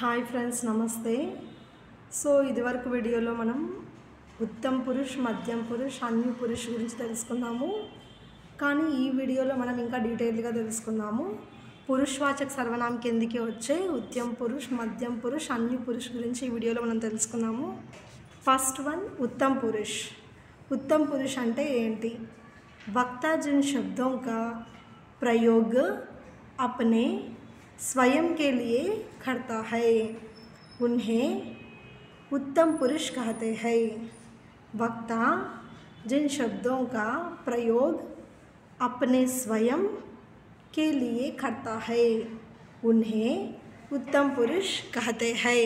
Hi friends, నమస్తే. So ఇదివరకు వీడియోలో మనం ఉత్తమ పురుష్, మధ్యం పురుష్, అన్య పురుష్ గురించి తెలుసుకున్నాము. కానీ ఈ వీడియోలో మనం ఇంకా డీటెయిల్గా తెలుసుకున్నాము పురుషవాచక సర్వనామ కిందికి వచ్చే ఉత్తమ పురుష్, మధ్యం పురుష్, అన్య పురుష్ గురించి ఈ వీడియోలో మనం తెలుసుకున్నాము. ఫస్ట్ వన్ उत्तम पुरुष. उत्तम पुरुष అంటే ఏంటి? वक्ता जिन शब्दों का प्रयोग अपने स्वयं के लिए करता है उन्हें उत्तम पुरुष कहते हैं. वक्ता जिन शब्दों का प्रयोग अपने स्वयं के लिए करता है उन्हें उत्तम पुरुष कहते हैं.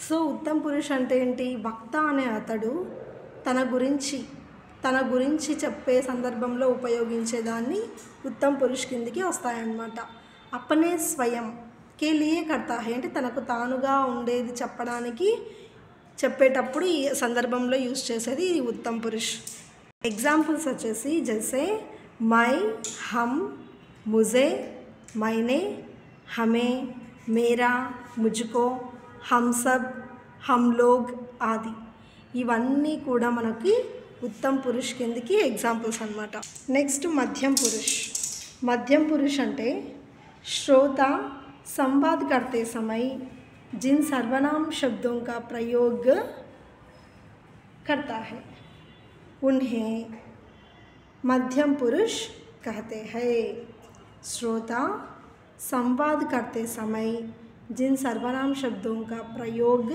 సో ఉత్తమ పురుష్ అంటే ఏంటి? వక్త అనే అతడు తన గురించి చెప్పే సందర్భంలో ఉపయోగించేదాన్ని ఉత్తమ పురుష్ కిందికి వస్తాయన్నమాట. అపనే స్వయం కే లియే కర్తా హై అంటే తనకు తానుగా ఉండేది చెప్పేటప్పుడు ఈ సందర్భంలో యూజ్ చేసేది ఈ ఉత్తమ పురుష్. ఎగ్జాంపుల్స్ వచ్చేసి జైసే మై, హమ్, ముజే, మైనే, హమే, మేరా, ముజ్కో, हम सब, हम लोग आदि ఇవన్నీ కూడా మనకి ఉత్తమ పురుష్ కిందకి ఎగ్జాంపుల్స్ అన్నమాట. నెక్స్ట్ మధ్యం పురుష్. మధ్యం పురుష్ అంటే श्रोता संवाद करते समय जिन सर्वनाम शब्दों का प्रयोग करता है उन्हें मध्यम पुरुष कहते हैं. श्रोता संवाद करते समय जिन सर्वनाम शब्दों का प्रयोग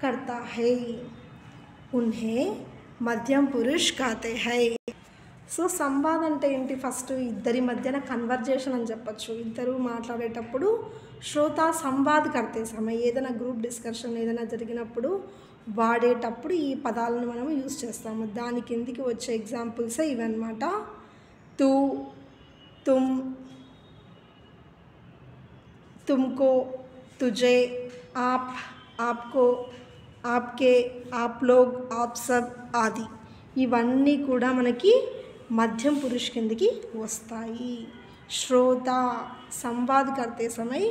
करता है उन्हें मध्यम पुरुष कहते हैं. సో సంవాదం అంటే ఏంటి? ఫస్ట్ ఇద్దరి మధ్యన కన్వర్జేషన్ అని చెప్పచ్చు. ఇద్దరు మాట్లాడేటప్పుడు శ్రోత సంవాద్ కర్తే సమయం ఏదైనా గ్రూప్ డిస్కషన్ ఏదైనా జరిగినప్పుడు వాడేటప్పుడు ఈ పదాలను మనం యూజ్ చేస్తాము. దాని కిందికి వచ్చే ఎగ్జాంపుల్సే ఇవన్నమాట. తూ, తుమ్, तुमको, तुझे, आप, आपको, आपके, आप लोग, आप सब आदि ఇవన్నీ కూడా మనకి మధ్యం పురుష్ కిందకి వస్తాయి. శ్రోత संवाद करते समय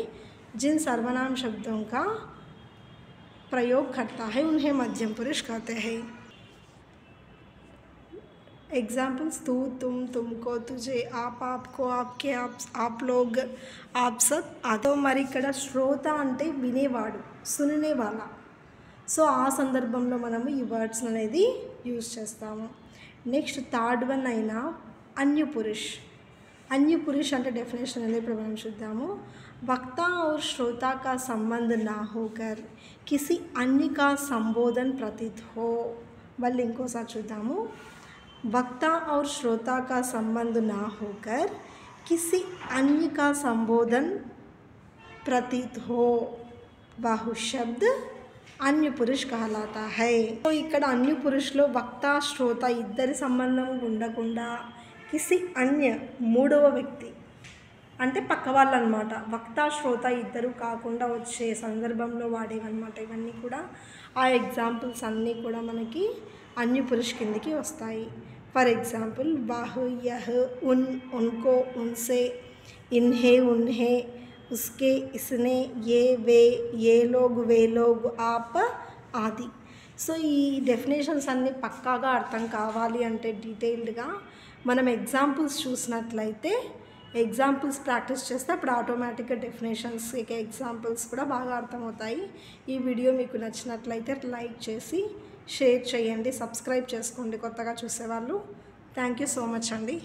जिन सर्वनाम शब्दों का प्रयोग करता है उन्हें मध्यम पुरुष कहते हैं. एग्जाम्पल्स तू, तुम, तुमको, तुझे, आप, आपको, आपके, आप लोग, आप सब आतो. మరి ఇక్కడ శ్రోత అంటే వినేవాడు, సుననే వాళ్ళ. సో ఆ సందర్భంలో మనము ఈ వర్డ్స్ అనేది యూజ్ చేస్తాము. నెక్స్ట్ థర్డ్ వన్ అయినా అన్య పురుష్. अन्य पुरुष అంటే డెఫినేషన్ అనేది ఇప్పుడు మనం చూద్దాము. वक्ता और श्रोता का संबंध ना होकर किसी अन्य का संबोधन प्रतीत हो. మళ్ళీ ఇంకోసారి చూద్దాము. वक्ता और श्रोता का संबंध ना होकर किसी अन्य का संबोधन प्रतीत हो वह शब्द अन्य पुरुष कहलाता है. तो ఇక్కడ अन्य పురుషులో వక్త శ్రోత ఇద్దరి సంబంధం ఉండకుండా కిసి అన్య మూడవ వ్యక్తి అంటే పక్క వాళ్ళు అనమాట. వక్త శ్రోత ఇద్దరు కాకుండా వచ్చే సందర్భంలో వాడేవన్నమాట. ఇవన్నీ కూడా ఆ ఎగ్జాంపుల్స్ అన్నీ కూడా మనకి అన్య పురుష్ కిందకి వస్తాయి. ఫర్ ఎగ్జాంపుల్ వాహ్, యహ్, ఉన్, ఉన్కో, ఉన్సే, ఇన్హే, ఉన్హే, उसके, इसने, ये, वे, ये लोग, वे लोग, आप आदि. సో ఈ డెఫినేషన్స్ అన్నీ పక్కాగా అర్థం కావాలి అంటే డీటెయిల్డ్గా మనం ఎగ్జాంపుల్స్ చూసినట్లయితే ఎగ్జాంపుల్స్ ప్రాక్టీస్ చేస్తే అప్పుడు ఆటోమేటిక్గా డెఫినేషన్స్ ఎగ్జాంపుల్స్ కూడా బాగా అర్థమవుతాయి. ఈ వీడియో మీకు నచ్చినట్లయితే లైక్ చేసి షేర్ చేయండి, సబ్స్క్రైబ్ చేసుకోండి కొత్తగా చూసేవాళ్ళు. థ్యాంక్ యూ సో మచ్ అండి.